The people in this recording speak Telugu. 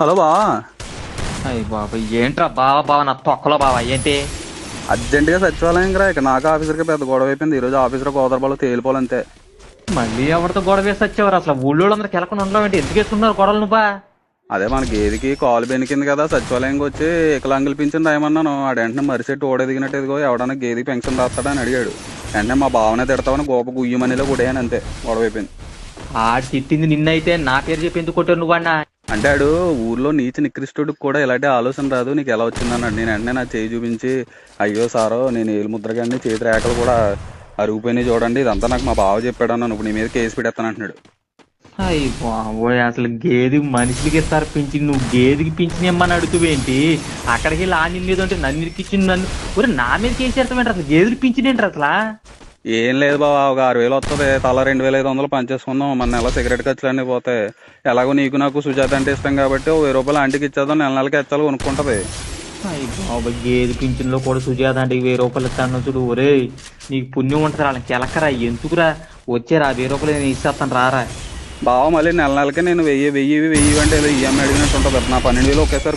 హలో బా. అయ్య బాబా ఏంట్రా బావా బావా నా తొక్కలో బావా ఏంటి? అర్జెంటుగా సచివాలయం రా, ఇక నాకు ఆఫీసర్కి పెద్ద గొడవ అయిపోయింది. ఈ రోజు ఆఫీసర్ గోదరబాలో తేలిపోవాలంతే. మళ్ళీ ఎవరితో గొడవ వేసి వచ్చేవారు? అసలు ఊళ్ళో అందరికి వెళ్ళకుండా ఉండడం ఏంటి? ఎందుకు వేసుకున్నారు గొడవలు నువ్వా? అదే మన గేదికి కాలు బెనికింది కదా, సచివాలయంకి వచ్చి వికలాంగుల పింఛన్ రాయమన్నాను. ఆడు వెంటనే మరిసెట్టు ఓడెదిగినట్టు ఎదిగో ఎవడన్నా గేదికి పెన్షన్ రాస్తాడని అడిగాడు. వెంటనే మా బావనే తిడతామని గోప గుయ్యమనిలో కొట్టేయను, అంతే గొడవ అయిపోయింది. ఆడు తిట్టింది నిన్నైతే నా పేరు చెప్పి ఎందుకు కొట్టారు నువ్వన్నా? అంటే ఆడు ఊర్లో నీచి నికృష్టుడికి కూడా ఇలాంటి ఆలోచన రాదు, నీకు ఎలా వచ్చిందన్నాడు. నేను వెంటనే నా చేయి చూపించి, అయ్యో సారో నేను ఏలు ముద్రగాన్ని చేతి రేఖలు కూడా అరిగిపోయినాయి చూడండి, ఇదంతా నాకు మా బావ చెప్పాడు అన్నాను. ఇప్పుడు నీ మీద కేసు పెడతాను అంటున్నాడు. అయ్య బాబోయ్, అసలు గేది మనుషులకి ఇస్తారు పింఛన్, నువ్వు గేదికి పింఛన్ ఇమ్మని అడుగుతావేంటి? అక్కడికి వెళ్ళి ఆ నిన్ను అంటే నన్ను ఇరికిచ్చింది, నన్ను ఒరే నా మీద కేసు పెడతావేంటి? అసలు గేదెకి పింఛన్ ఏంటి అసలు? ఏం లేదు బాబా, ఒక 6,000 వస్తుంది, తల 2,500 పనిచేసుకుందాం, మన నెల సిగరెట్ ఖర్చులు అన్నీ పోతాయి. ఎలాగో నీకు నాకు సుజాత అంటే ఇష్టం కాబట్టి 1,000 ఆంటీకి ఇచ్చేద్దాం, నెల నెలకి ఎచ్చాలి కొనుక్కుంటది. అయ్య బాబోయ్, గేదె పింఛన్లో కూడా సుజాత అంటే 1000 ఇస్తాను చూడు. ఒరే నీకు పుణ్యం ఉంటుంది, వాళ్ళకి ఎలకరా ఎందుకురా? వచ్చారా 1000 నేను ఇస్తాను రారా. బావ మళ్ళీ నెల నెలకి నేను 1000 అంటే ఏదో ఈఎంఐ అడిగినట్టు ఉంటుంది. నా 12,000 ఒకేసారి